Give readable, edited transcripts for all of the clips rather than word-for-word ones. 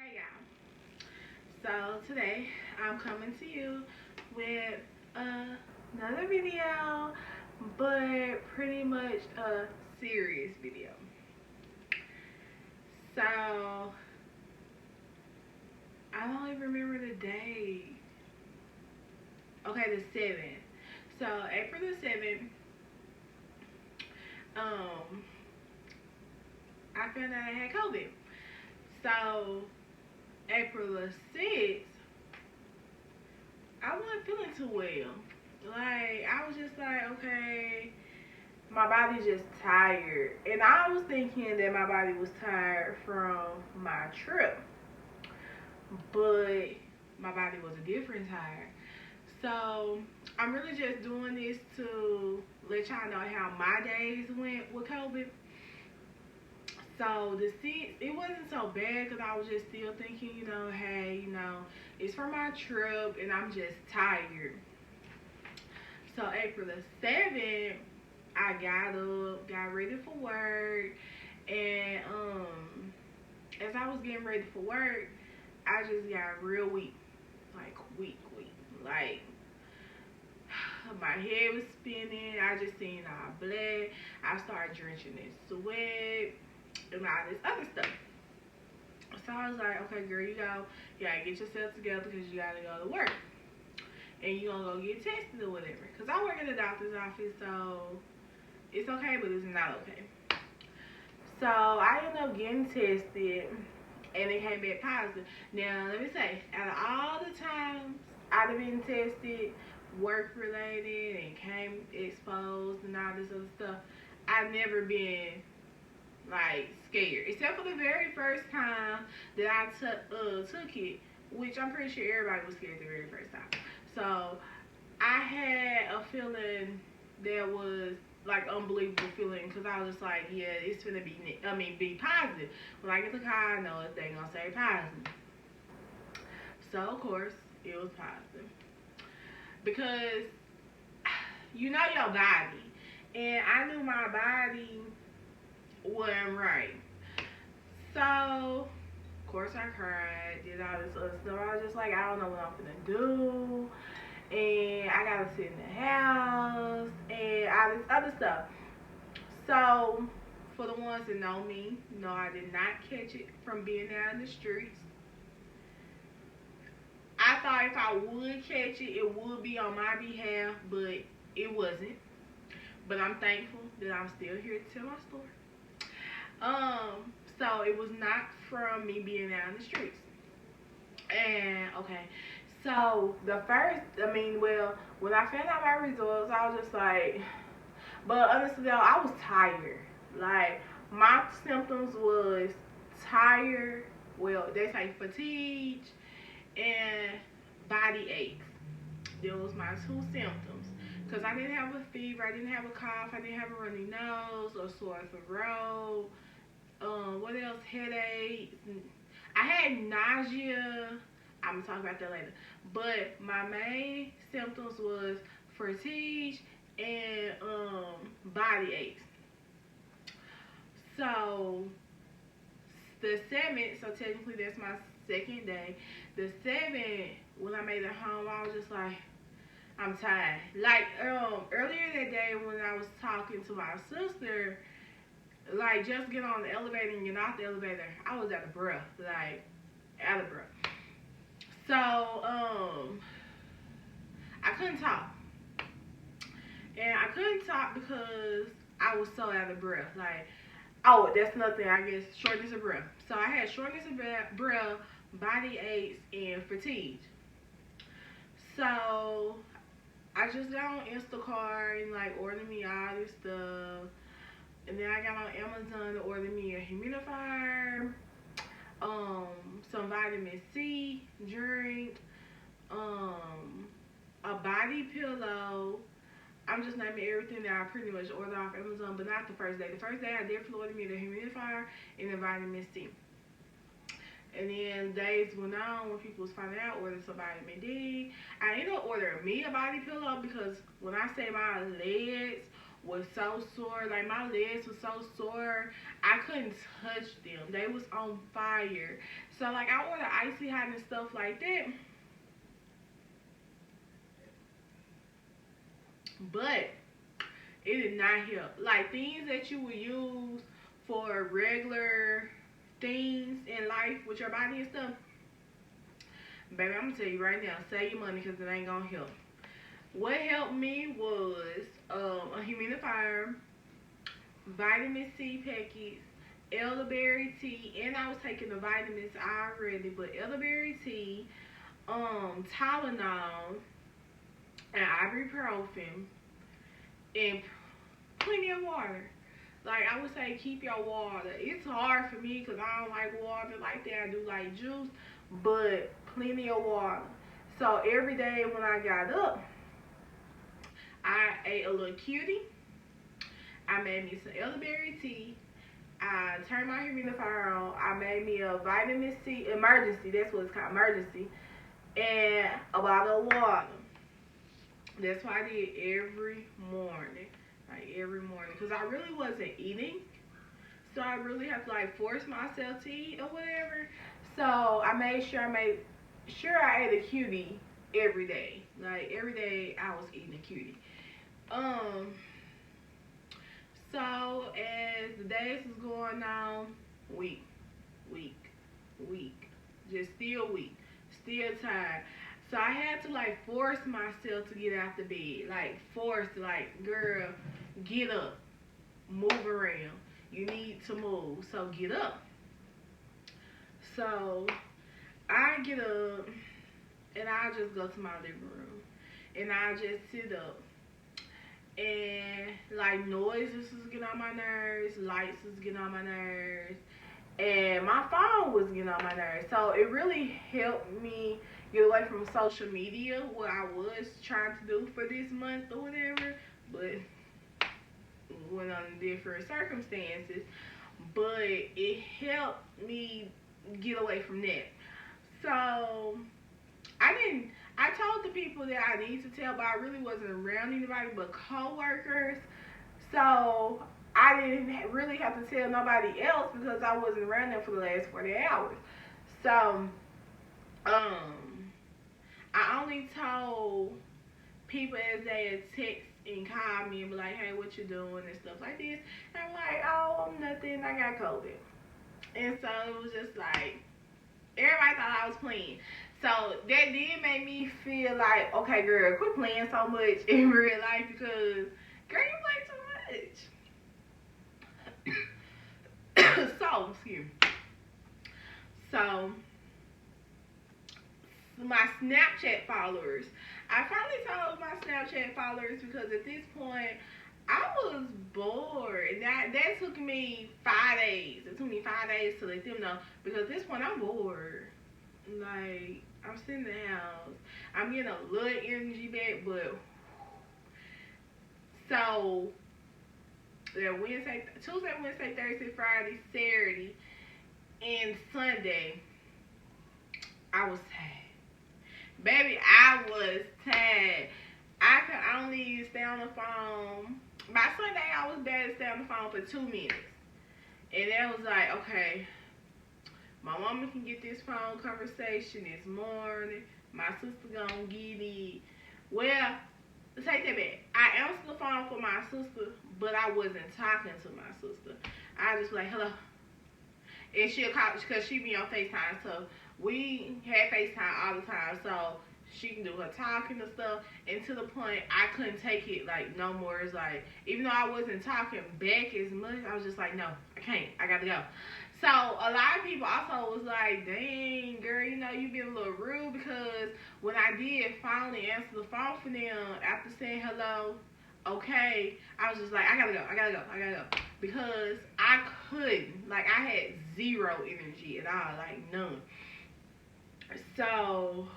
Hey y'all. So today I'm coming to you with another video, but pretty much a serious video. So I don't even remember the date. Okay, the 7th. So April the 7th, um, I found out I had COVID. So April the 6th, I wasn't feeling too well. Like, I was just like, okay, my body's just tired. And I was thinking that my body was tired from my trip. But my body was a different tired. So I'm really just doing this to let y'all know how my days went with COVID. So the 6th, it wasn't so bad because I was just still thinking, hey, it's for my trip and I'm just tired. So April the 7th, I got up, got ready for work, and as I was getting ready for work, I just got real weak, like weak. Like my head was spinning. I just seen all black. I started drenching in sweat and all this other stuff. So I was like, okay, girl, you gotta get yourself together because you gotta go to work. And you gonna go get tested or whatever. Because I work in the doctor's office, so it's okay, but it's not okay. So I ended up getting tested, and it came back positive. Now, let me say, out of all the times I've been tested, work related, and came exposed and all this other stuff, I've never been like scared, except for the very first time that I took it, which I'm pretty sure everybody was scared the very first time. So I had a feeling that was like unbelievable feeling because I was just like, yeah, it's gonna be positive. When I get the car, I know if they gonna say positive. So of course it was positive because you know your body, and I knew my body wasn't right. So of course I cried, did all this other stuff. I was just like, I don't know what I'm gonna do, and I gotta sit in the house and all this other stuff. So for the ones that know me, know I did not catch it from being out in the streets. I thought if I would catch it, it would be on my behalf, but it wasn't. But I'm thankful that I'm still here to tell my story. So it was not from me being out in the streets. And okay, so the first, when I found out my results, I was just like, but honestly though, I was tired. Like my symptoms was tired. Well, they say fatigue and body aches. Those my two symptoms. Cause I didn't have a fever, I didn't have a cough, I didn't have a runny nose or sore throat. What else? Headaches. I had nausea. I'm gonna talk about that later. But my main symptoms was fatigue and body aches. So the 7th, so technically that's my second day. The 7th, when I made it home, I was just like, I'm tired. Like earlier that day when I was talking to my sister, like just get on the elevator and get off the elevator, I was out of breath, like out of breath. So I couldn't talk, and I couldn't talk because I was so out of breath. Like, oh, that's nothing. I guess shortness of breath. So I had shortness of breath, body aches, and fatigue. So I just got on Instacart and like ordered me all this stuff. And then I got on Amazon to order me a humidifier, some vitamin C drink, a body pillow. I'm just naming everything that I pretty much ordered off Amazon, but not the first day. The first day I definitely ordered me the humidifier and the vitamin C. And then days went on when people was finding out, ordered some vitamin D. I ended up ordering me a body pillow because when I say my legs was so sore. Like, my legs were so sore. I couldn't touch them. They was on fire. So, like, I ordered icy hot and stuff like that. But it did not help. Like, things that you would use for regular things in life with your body and stuff, baby, I'm gonna tell you right now, save your money because it ain't gonna help. What helped me was a humidifier, vitamin C packets, elderberry tea, and I was taking the vitamins already, but elderberry tea, Tylenol, and ibuprofen, and plenty of water. Like, I would say keep your water. It's hard for me because I don't like water like that. I do like juice, but plenty of water. So every day when I got up, I ate a little cutie. I made me some elderberry tea. I turned my humidifier on. I made me a vitamin C, emergency, that's what it's called, emergency, and a bottle of water. That's what I did every morning. Like, every morning. Because I really wasn't eating. So I really have to, like, force myself to eat or whatever. So I made sure I ate a cutie every day. Like, every day I was eating a cutie. So as the days was going on, weak. Just still weak. Still tired. So I had to, like, force myself to get out the bed. Like, like, girl, get up. Move around. You need to move. So get up. So I get up and I just go to my living room. And I just sit up. And, like, noises was getting on my nerves. Lights was getting on my nerves. And my phone was getting on my nerves. So it really helped me get away from social media, what I was trying to do for this month or whatever, but went on different circumstances. But it helped me get away from that. So I told the people that I need to tell, but I really wasn't around anybody but co-workers. So I didn't really have to tell nobody else because I wasn't around them for the last 40 hours. So, I only told people as they had text and called me and be like, hey, what you doing and stuff like this. And I'm like, oh, nothing, I got COVID. And so it was just like, everybody thought I was playing. So that did make me feel like, okay, girl, quit playing so much in real life because, girl, you play too much. So, excuse me. So, my Snapchat followers, I finally told my Snapchat followers because at this point, I was bored. That took me 5 days. It took me 5 days to let them know because at this point, I'm bored. Like, I'm sitting in the house. I'm getting a little energy back, but so that Tuesday, Wednesday, Thursday, Friday, Saturday, and Sunday, I was tired. Baby, I was tired. I could only stay on the phone. By Sunday, I was bad to stay on the phone for 2 minutes. And that was like, okay, my mama can get this phone conversation this morning. My sister gonna get it. Well, take that back. I answered the phone for my sister, but I wasn't talking to my sister. I just like, hello. And she'll call because she be on FaceTime. So we had FaceTime all the time. So she can do her talking and stuff. And to the point, I couldn't take it like no more. It's like, even though I wasn't talking back as much, I was just like, no, I can't. I got to go. So a lot of people also was like, dang, girl, you know, you been a little rude because when I did finally answer the phone for them after saying hello, okay, I was just like, I gotta go. Because I couldn't, like, I had zero energy at all, like, none. So,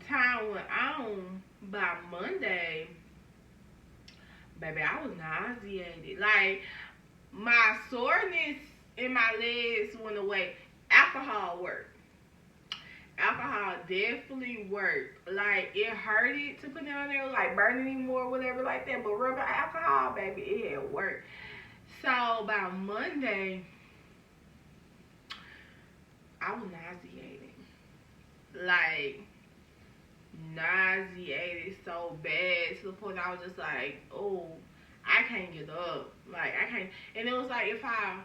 time went on. By Monday, baby, I was nauseated. Like, my soreness in my legs went away. Alcohol worked. alcohol definitely worked. Like, it hurted to put it on there, like burning anymore, whatever like that. But rubbing alcohol, baby, it had worked. So by Monday, I was nauseated. Like, nauseated so bad to the point I was just like, oh, I can't get up. Like, I can't. And it was like, if I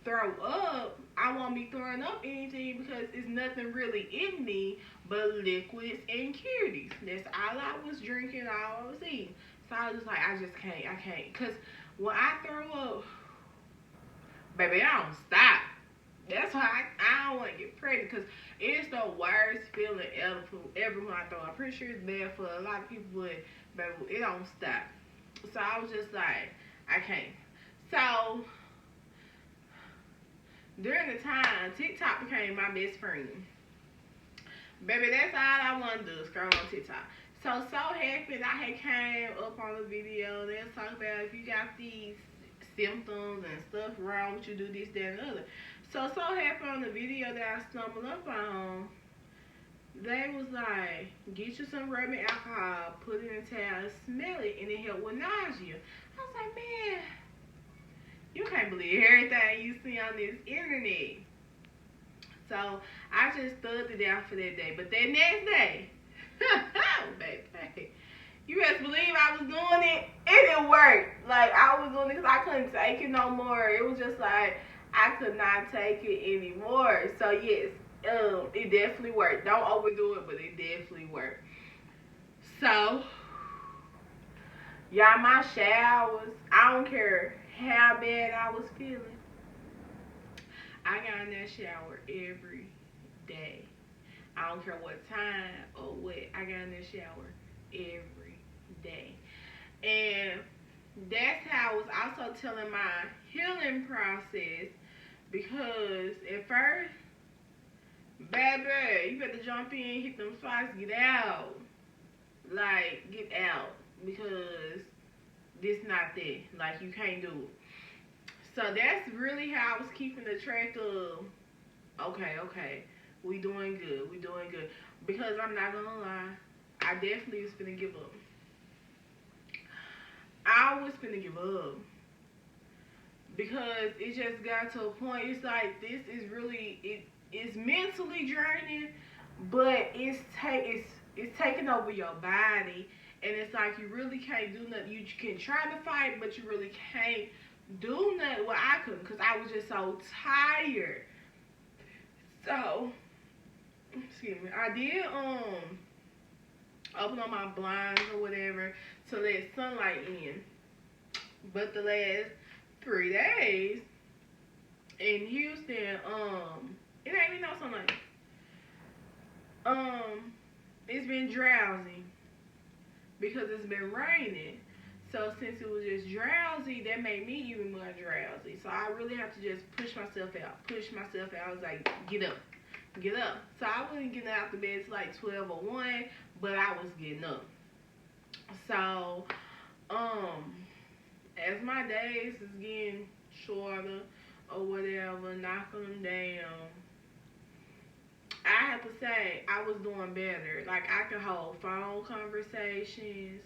throw up, I won't be throwing up anything because it's nothing really in me but liquids and cuties. That's all I was drinking, all I was eating. So I was just like, I just can't. I can't. Because when I throw up, baby, I don't stop. That's why I don't want to get pregnant, because it's the worst feeling ever when I throw up. I'm pretty sure it's bad for a lot of people, but baby, it don't stop. So I was just like, I can't. So during the time, TikTok became my best friend. Baby, that's all I want to do, scroll on TikTok. So happened I had came up on the video. They was talking about if you got these symptoms and stuff wrong with you, do this, that, and the other. So happened on the video that I stumbled up on, they was like, get you some rubbing alcohol, put it in a towel, smell it, and it helped with nausea. I was like, man, you can't believe everything you see on this internet. So I just stood it down for that day. But that next day, baby, you best believe I was doing it, and it worked. Like, I was doing it because I couldn't take it no more. It was just like, I could not take it anymore. So yes, it definitely worked. Don't overdo it, but it definitely worked. So, y'all, my showers, I don't care how bad I was feeling, I got in that shower every day. I don't care what time or what, I got in that shower every day. And that's how I was also telling my healing process, because at first, baby, you better jump in, hit them spots, get out. Like, get out, because this not that. Like, you can't do it. So that's really how I was keeping the track of, okay, we doing good. Because I'm not gonna lie, I definitely was finna give up. I was finna give up. Because it just got to a point, it's like, this is really, it's mentally draining, but it's taking over your body. And it's like, you really can't do nothing. You can try to fight, but you really can't do nothing. Well, I couldn't, because I was just so tired. So, excuse me, I did open up my blinds or whatever to let sunlight in. But the last 3 days in Houston, it ain't even no sunlight. It's been drowsy because it's been raining. So since it was just drowsy, that made me even more drowsy. So I really have to just push myself out. I was like, get up. So I wasn't getting out the bed till like 12 or 1, but I was getting up. So, as my days is getting shorter or whatever, knocking them down, I have to say I was doing better. Like, I could hold phone conversations.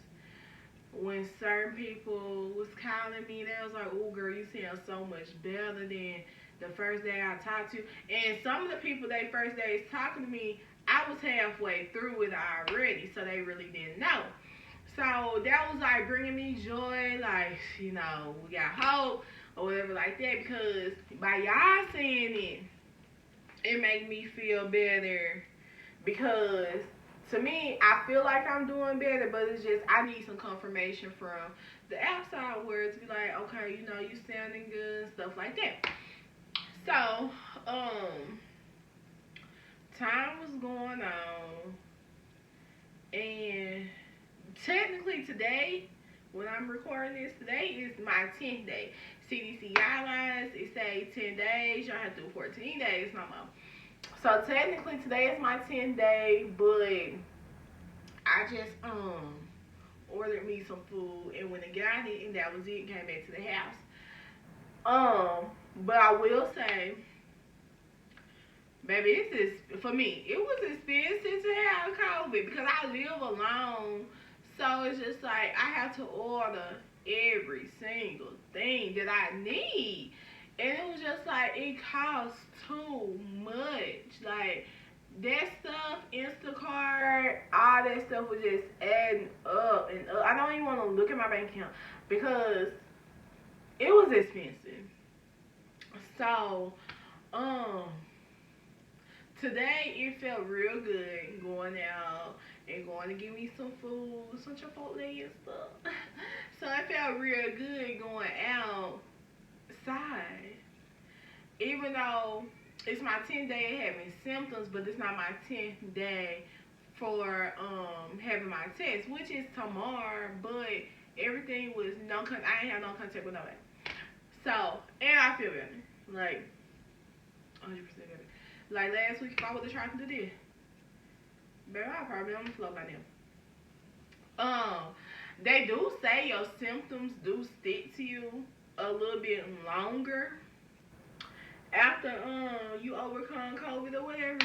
When certain people was calling me, they was like, oh, girl, you sound so much better than the first day I talked to you. And some of the people, they first days talking to me, I was halfway through it already, so they really didn't know. So that was like bringing me joy, like, you know, we got hope or whatever like that, because by y'all saying it made me feel better, because to me, I feel like I'm doing better, but it's just I need some confirmation from the outside world to be like, okay, you know, you sounding good and stuff like that. So, time was going on, and technically today, when I'm recording this, today is my 10th day. CDC guidelines, it say 10 days. Y'all have to do 14 days no more. So technically today is my 10th day, but I just ordered me some food and went and got it, and that was it. Came back to the house. But I will say, Baby, for me, it was expensive to have COVID because I live alone. So it's just like I have to order every single thing that I need. And it was just like it costs too much. Like that stuff, Instacart, all that stuff was just adding up and up. I don't even want to look at my bank account because it was expensive. So, today it felt real good going out and going to get me some food, some Chipotle and stuff. So it felt real good going outside. Even though it's my 10th day of having symptoms, but it's not my 10th day for having my test, which is tomorrow, but everything was I ain't have no contact with nobody. So, and I feel better. Like 100% better. Like last week, if I would have tried to do this, baby, I'd probably be on the floor by now. They do say your symptoms do stick to you a little bit longer after you overcome COVID or whatever.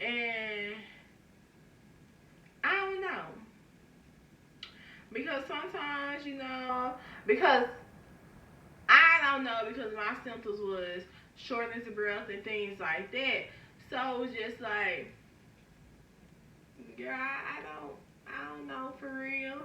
And I don't know. Because sometimes, because I don't know, because my symptoms was shortness of breath and things like that. So it was just like, girl, I don't know for real.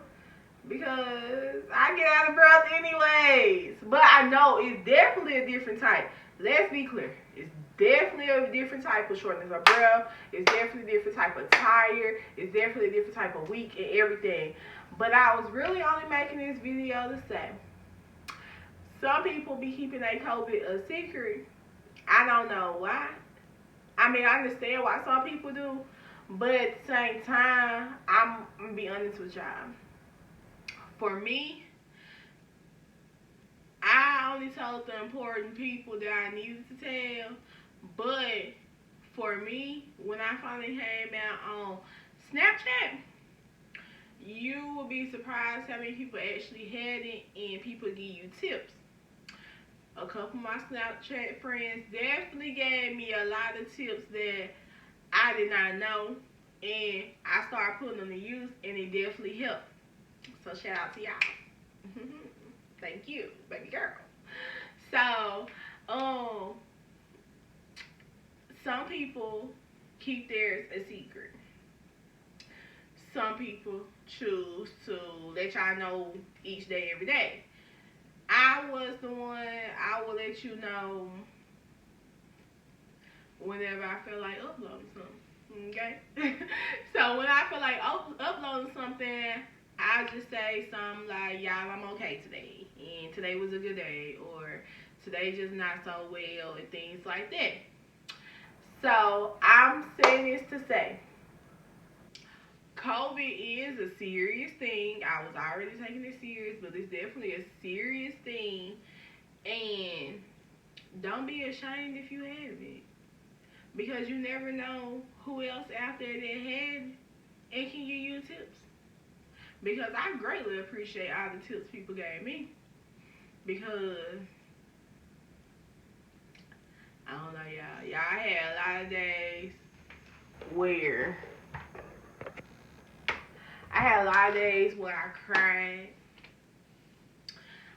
Because I get out of breath anyways. But I know it's definitely a different type. Let's be clear. It's definitely a different type of shortness of breath. It's definitely a different type of tired. It's definitely a different type of weak and everything. But I was really only making this video to say, some people be keeping their COVID a secret. I don't know why. I mean, I understand why some people do. But at the same time, I'm going to be honest with y'all. For me, I only told the important people that I needed to tell. But for me, when I finally came out on Snapchat, you will be surprised how many people actually had it and people give you tips. A couple of my Snapchat friends definitely gave me a lot of tips that I did not know, and I started putting them to use, and it definitely helped. So shout out to y'all. Thank you, baby girl. So, some people keep theirs a secret. Some people choose to let y'all know each day, every day. I was the one, I will let you know whenever I feel like uploading something, okay? So when I feel like uploading something, I just say something like, y'all, I'm okay today, and today was a good day, or today just not so well, and things like that. So I'm saying this to say, COVID is a serious thing. I was already taking it serious, but it's definitely a serious thing. And don't be ashamed if you have it. Because you never know who else out there that had it and can give you tips. Because I greatly appreciate all the tips people gave me. Because, I don't know, y'all. Y'all had a lot of days where I cried.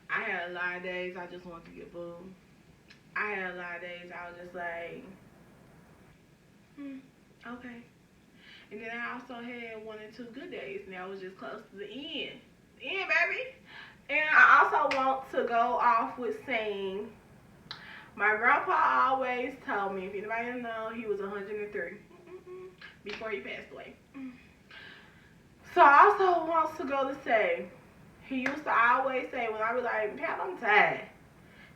I had a lot of days I just wanted to get booed. I had a lot of days I was just like, okay. And then I also had 1 or 2 good days, and I was just close to the end. Baby. And I also want to go off with saying, my grandpa always told me, if anybody don't know, he was 103 before he passed away. So I also want to go to say, he used to always say, when I was like, Pat, I'm tired.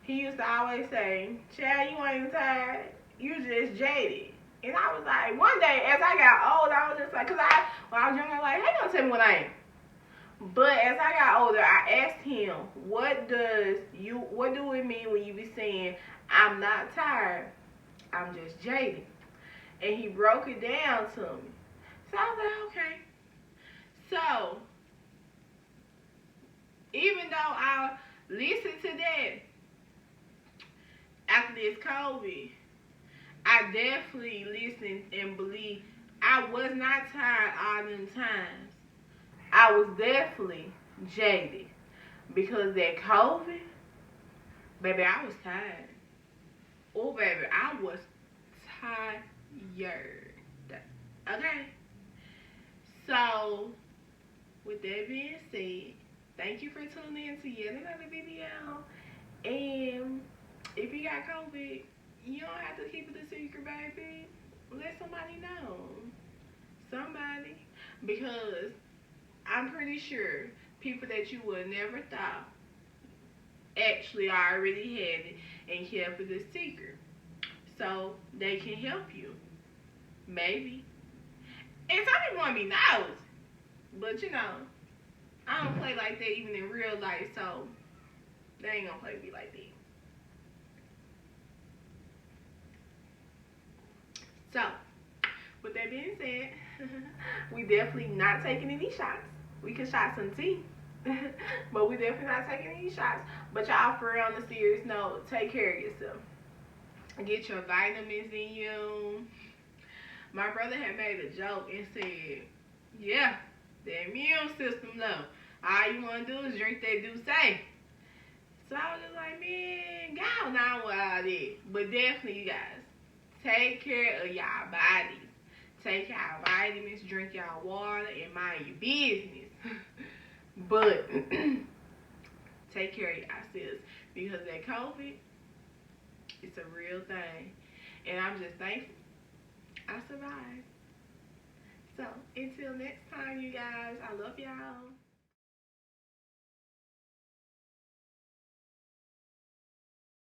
He used to always say, Chad, you ain't tired. You just jaded. And I was like, one day, as I got older, I was just like, when I was younger, I was like, hey, don't tell me what I am. But as I got older, I asked him, what do it mean when you be saying, I'm not tired, I'm just jaded? And he broke it down to me. So I was like, okay. So, even though I listened to that after this COVID, I definitely listened and believed. I was not tired all them times. I was definitely jaded because that COVID, baby, I was tired. Oh, baby, I was tired. Okay. So, with that being said, thank you for tuning in to yet another video. And if you got COVID, you don't have to keep it a secret, baby. Let somebody know. Somebody. Because I'm pretty sure people that you would never thought actually already had it and kept it a secret. So they can help you. Maybe. And some people want to be nosy. But you know, I don't play like that even in real life, so they ain't gonna play with me like that. So, with that being said, we definitely not taking any shots. We can shot some tea. But we definitely not taking any shots. But y'all, for real, on a serious note, take care of yourself. Get your vitamins in you. My brother had made a joke and said, yeah, the immune system low. All you want to do is drink that Douce. So I was just like, man, God, not with all that. But definitely, you guys, take care of y'all bodies. Take y'all vitamins, drink y'all water, and mind your business. But take care of yourselves because that COVID, it's a real thing. And I'm just thankful I survived. So, until next time, you guys, I love y'all.